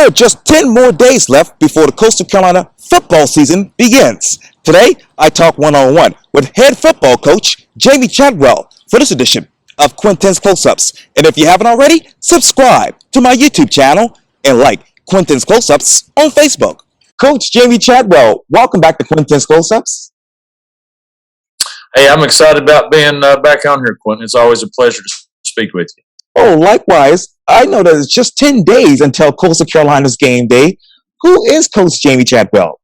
There are just 10 more days left before the Coastal Carolina football season begins. Today, I talk one-on-one with head football coach Jamey Chadwell for this edition of Quintin's Close-Ups. And if you haven't already, subscribe to my YouTube channel and like Quintin's Close-Ups on Facebook. Coach Jamey Chadwell, welcome back to Quintin's Close-Ups. Hey, I'm excited about being back on here, Quintin. It's always a pleasure to speak with you. Oh, likewise. I know that it's just 10 days until Coastal Carolina's game day. Who is Coach Jamey Chadwell?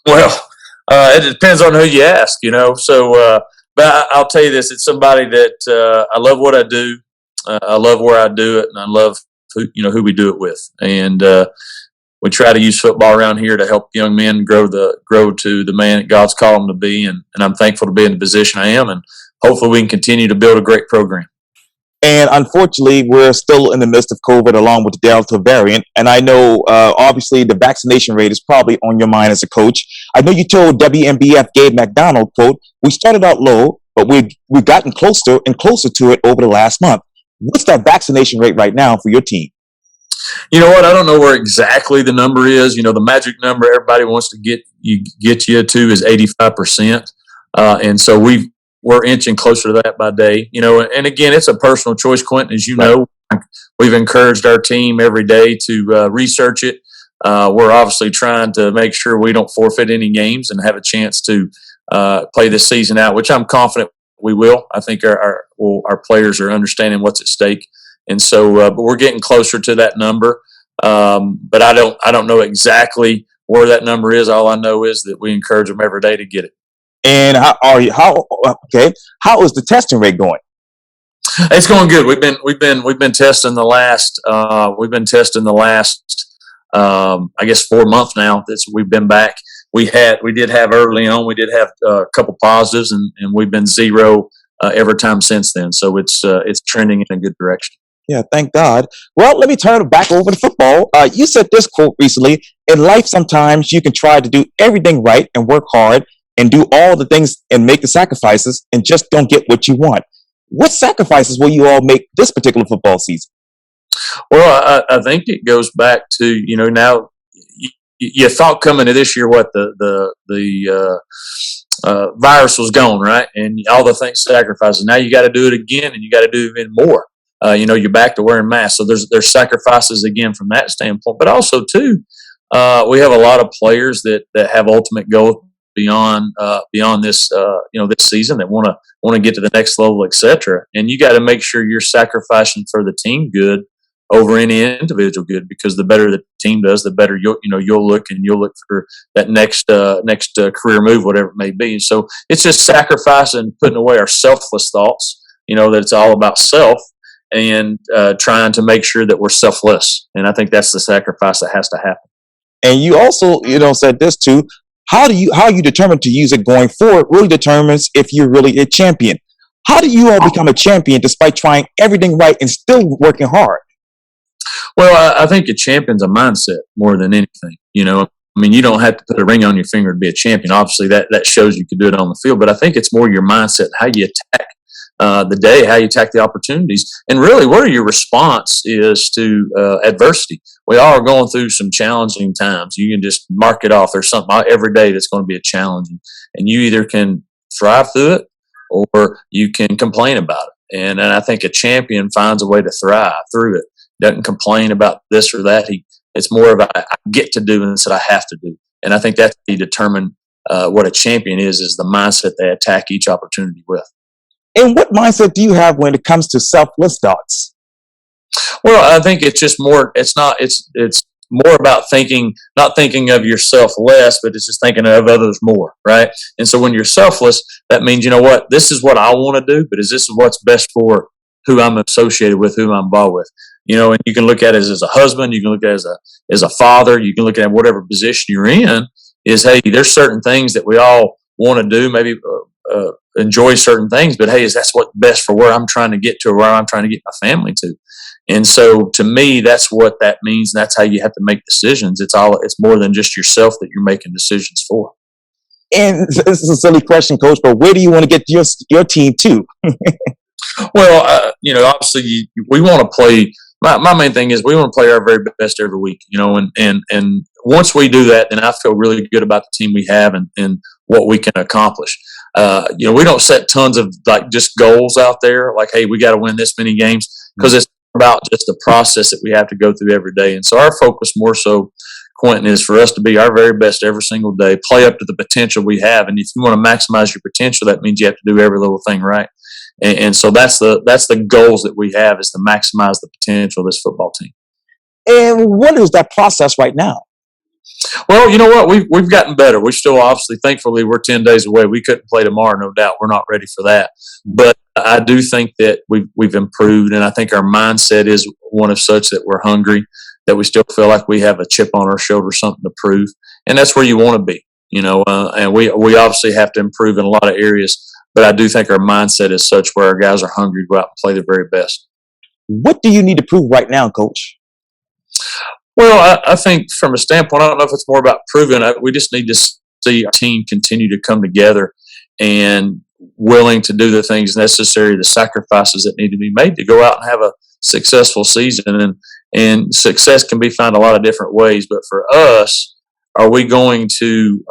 Well, it depends on who you ask, So, but I'll tell you this: it's somebody that I love what I do. I love where I do it, and I love who we do it with. And we try to use football around here to help young men grow to the man that God's called them to be. And I'm thankful to be in the position I am, and hopefully we can continue to build a great program. And unfortunately, we're still in the midst of COVID along with the Delta variant. And I know, obviously, the vaccination rate is probably on your mind as a coach. I know you told WMBF Gabe McDonald, quote, "We started out low, but we've gotten closer and closer to it over the last month." What's that vaccination rate right now for your team? You know what? I don't know where exactly the number is. The magic number everybody wants to get you to is 85%. And so we're inching closer to that by day, and again, it's a personal choice, Quintin. As you know, we've encouraged our team every day to research it. We're obviously trying to make sure we don't forfeit any games and have a chance to play this season out, which I'm confident we will. I think our players are understanding what's at stake. And so, but we're getting closer to that number. But I don't know exactly where that number is. All I know is that we encourage them every day to get it. And how is the testing rate going? It's going good. We've been testing the last I guess 4 months now that we've been back. We did have early on. We did have a couple positives, and we've been zero every time since then. So it's trending in a good direction. Yeah, thank God. Well, let me turn it back over to football. You said this quote recently: "In life, sometimes you can try to do everything right and work hard and do all the things and make the sacrifices and just don't get what you want." What sacrifices will you all make this particular football season? Well, I think it goes back to, now you thought coming to this year what the virus was gone, right? And all the things sacrifices. Now you got to do it again, and you got to do even more. You're back to wearing masks. So there's sacrifices again from that standpoint. But also too, we have a lot of players that have ultimate goals beyond this this season that want to get to the next level, etc. And you got to make sure you're sacrificing for the team good over any individual good, because the better the team does, the better you'll look, and you'll look for that next career move, whatever it may be. And so it's just sacrificing, putting away our selfless thoughts. That it's all about self, and trying to make sure that we're selfless. And I think that's the sacrifice that has to happen. And you also said this too. How you determine to use it going forward really determines if you're really a champion. How do you all become a champion despite trying everything right and still working hard? Well, I think a champion's a mindset more than anything. You don't have to put a ring on your finger to be a champion. Obviously, that shows you can do it on the field. But I think it's more your mindset, how you attack the day, how you attack the opportunities, and really where your response is to adversity. We all are going through some challenging times. You can just mark it off. There's something every day that's going to be a challenge, and you either can thrive through it or you can complain about it. And I think a champion finds a way to thrive through it. Doesn't complain about this or that. It's more of I get to do instead I have to do. And I think that's how you determine what a champion is the mindset they attack each opportunity with. And what mindset do you have when it comes to selfless thoughts? Well, I think it's just more. It's more about not thinking of yourself less, but it's just thinking of others more, right? And so when you're selfless, that means, this is what I want to do, but is this what's best for who I'm associated with, who I'm involved with? And you can look at it as a husband, you can look at it as a father, you can look at it whatever position you're in. Is, hey, there's certain things that we all want to do, maybe enjoy certain things, but hey, that's what's best for where I'm trying to get to, or where I'm trying to get my family to. And so to me, that's what that means. And that's how you have to make decisions. It's more than just yourself that you're making decisions for. And this is a silly question, Coach, but where do you want to get your team to? Well, obviously we want to play my main thing is we want to play our very best every week, and once we do that, then I feel really good about the team we have and what we can accomplish. We don't set tons of like just goals out there, like, hey, we got to win this many games, because it's about just the process that we have to go through every day. And so our focus more so, Quintin, is for us to be our very best every single day, play up to the potential we have. And if you want to maximize your potential, that means you have to do every little thing right. And so that's the goals that we have, is to maximize the potential of this football team. And what is that process right now? Well, you know what? We've gotten better. We still, obviously, thankfully, we're 10 days away. We couldn't play tomorrow, no doubt. We're not ready for that. But I do think that we've improved, and I think our mindset is one of such that we're hungry, that we still feel like we have a chip on our shoulder, something to prove, and that's where you want to be. And we obviously have to improve in a lot of areas, but I do think our mindset is such where our guys are hungry to go out and play their very best. What do you need to prove right now, Coach? Well, I think from a standpoint, I don't know if it's more about proving it. We just need to see our team continue to come together and willing to do the things necessary, the sacrifices that need to be made to go out and have a successful season. And success can be found a lot of different ways. But for us, are we going to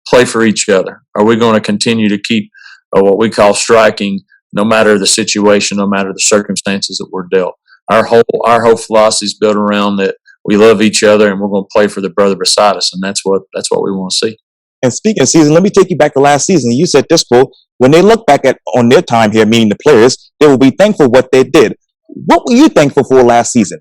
play for each other? Are we going to continue to keep what we call striking, no matter the situation, no matter the circumstances that we're dealt? Our whole philosophy is built around that we love each other and we're going to play for the brother beside us, and that's what we want to see. And speaking of season, let me take you back to last season. You said this quote: "When they look back on their time here, meaning the players, they will be thankful for what they did." What were you thankful for last season?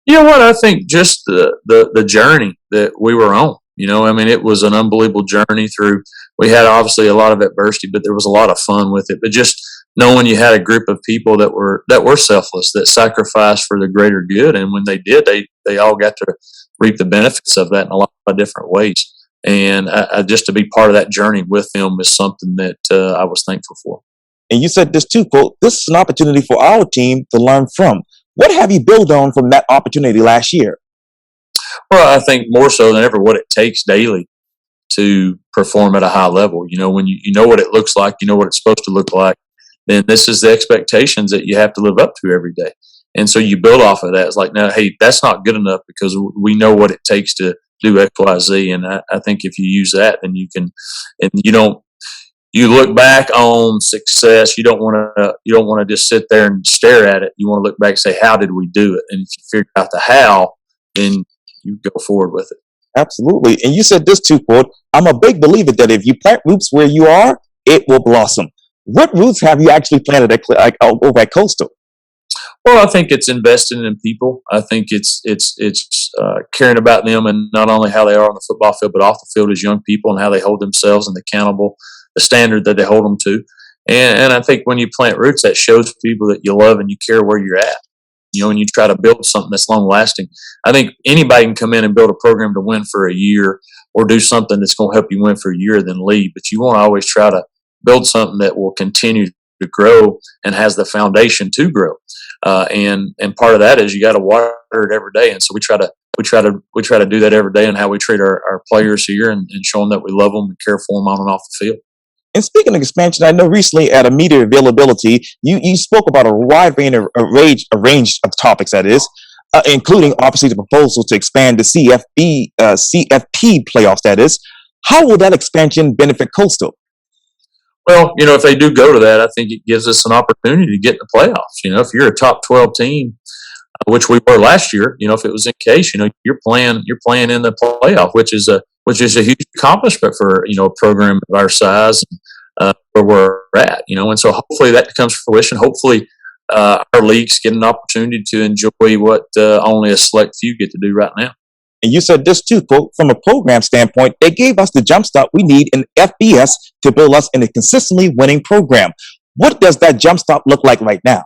You know what? I think just the journey that we were on. It was an unbelievable journey through. We had obviously a lot of adversity, but there was a lot of fun with it. But just knowing you had a group of people that were selfless, that sacrificed for the greater good, and when they did, they all got to reap the benefits of that in a lot of different ways. And just to be part of that journey with them is something that I was thankful for. And you said this too, quote: "This is an opportunity for our team to learn from." What have you built on from that opportunity last year? Well, I think more so than ever, what it takes daily to perform at a high level. When you know what it looks like, you know what it's supposed to look like, then this is the expectations that you have to live up to every day. And so you build off of that. It's like, no, hey, that's not good enough, because we know what it takes to do X, Y, Z. And I think if you use that, then you can, and you look back on success. You don't want to just sit there and stare at it. You want to look back and say, how did we do it? And if you figure out the how, then you go forward with it. Absolutely. And you said this too, quote: "I'm a big believer that if you plant roots where you are, it will blossom." What roots have you actually planted over at Coastal? Well, I think it's investing in people. I think it's caring about them, and not only how they are on the football field, but off the field as young people, and how they hold themselves and accountable, the standard that they hold them to. And I think when you plant roots, that shows people that you love and you care where you're at. And you try to build something that's long lasting. I think anybody can come in and build a program to win for a year, or do something that's going to help you win for a year, then leave. But you want to always try to build something that will continue to grow and has the foundation to grow. And part of that is you got to water it every day. And so we try to do that every day, in how we treat our players here, and show them that we love them and care for them on and off the field. And speaking of expansion, I know recently at a media availability, you spoke about a wide range of topics, that is, including obviously the proposal to expand the CFP playoffs, that is. How will that expansion benefit Coastal? Well, if they do go to that, I think it gives us an opportunity to get in the playoffs. If you're a top 12 team, which we were last year, if it was in case, you're playing in the playoff, which is a huge accomplishment for a program of our size, where we're at. And so hopefully that comes to fruition. Hopefully our leagues get an opportunity to enjoy what only a select few get to do right now. And you said this too, quote: "From a program standpoint, they gave us the jumpstart we need in FBS to build us in a consistently winning program." What does that jumpstart look like right now?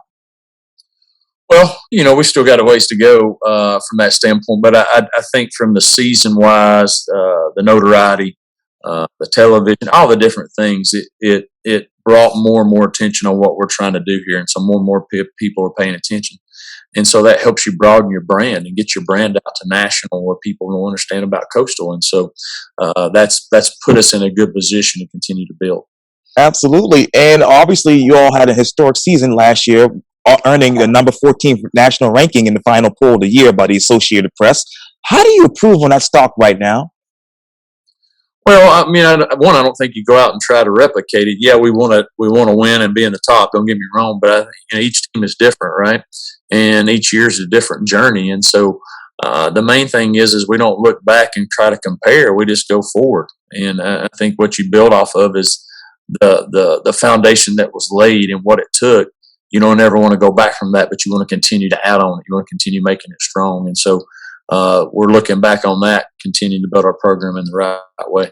Well, we still got a ways to go from that standpoint, but I think from the season wise, the notoriety, the television, all the different things, it brought more and more attention on what we're trying to do here, and so more and more people are paying attention. And so that helps you broaden your brand and get your brand out to national, where people will understand about Coastal. And so that's put us in a good position to continue to build. Absolutely. And obviously, you all had a historic season last year, earning the number 14 national ranking in the final poll of the year by the Associated Press. How do you improve on that stock right now? Well, I mean, I don't think you go out and try to replicate it. Yeah, we want to win and be in the top. Don't get me wrong, but I think, each team is different, right? And each year is a different journey. And so the main thing is we don't look back and try to compare. We just go forward. And I think what you build off of is the foundation that was laid and what it took. You don't ever want to go back from that, but you want to continue to add on it. You want to continue making it strong. And so we're looking back on that, continuing to build our program in the right way.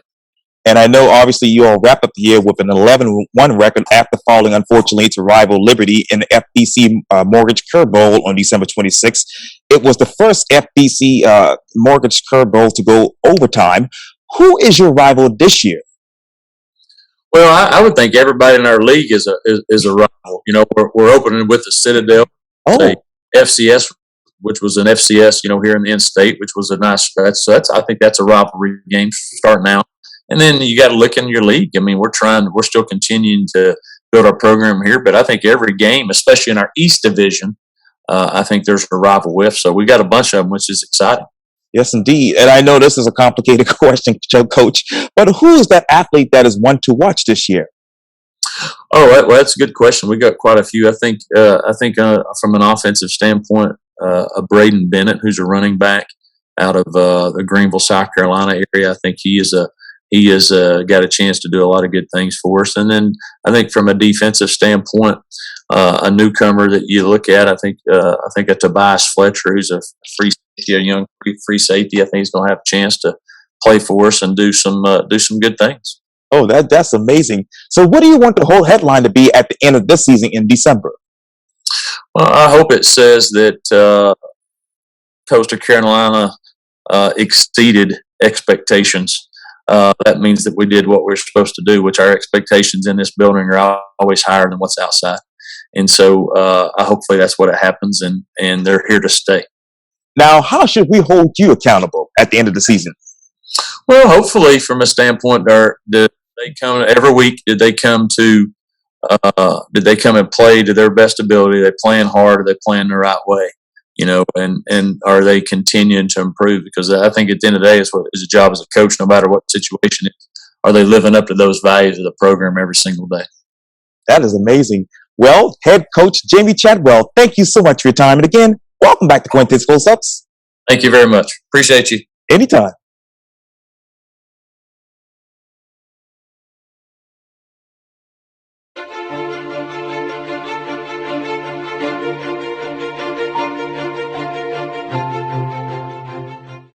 And I know, obviously, you all wrap up the year with an 11-1 record after falling, unfortunately, to rival Liberty in the FBC Mortgage Curve Bowl on December 26th. It was the first FBC Mortgage Curve Bowl to go overtime. Who is your rival this year? Well, I would think everybody in our league is a rival. We're opening with the Citadel, FCS, which was an FCS, here in the in-state, which was a nice stretch. So I think that's a rivalry game starting out. And then you got to look in your league. I mean, we're still continuing to build our program here, but I think every game, especially in our East Division, I think there's a rival with. So we got a bunch of them, which is exciting. Yes, indeed. And I know this is a complicated question, Coach, but who is that athlete that is one to watch this year? Oh, well, that's a good question. We got quite a few. I think from an offensive standpoint, Braden Bennett, who's a running back out of the Greenville, South Carolina area. I think he has got a chance to do a lot of good things for us. And then I think from a defensive standpoint, a newcomer that you look at, I think a Tobias Fletcher, who's a free safety, a young free safety. I think he's going to have a chance to play for us and do some good things. Oh, that's amazing. So what do you want the whole headline to be at the end of this season in December? Well, I hope it says that Coastal Carolina exceeded expectations. That means that we did what we're supposed to do, which our expectations in this building are always higher than what's outside. And so hopefully that's what it happens, and they're here to stay. Now, how should we hold you accountable at the end of the season? Well, hopefully from a standpoint, did they come every week? Did they come and play to their best ability? Are they playing hard? Are they playing the right way? And are they continuing to improve? Because I think at the end of the day, it's a job as a coach, no matter what the situation is. Are they living up to those values of the program every single day? That is amazing. Well, head coach Jamey Chadwell, thank you so much for your time. And again, welcome back to Quintin's Close-Ups. Thank you very much. Appreciate you. Anytime.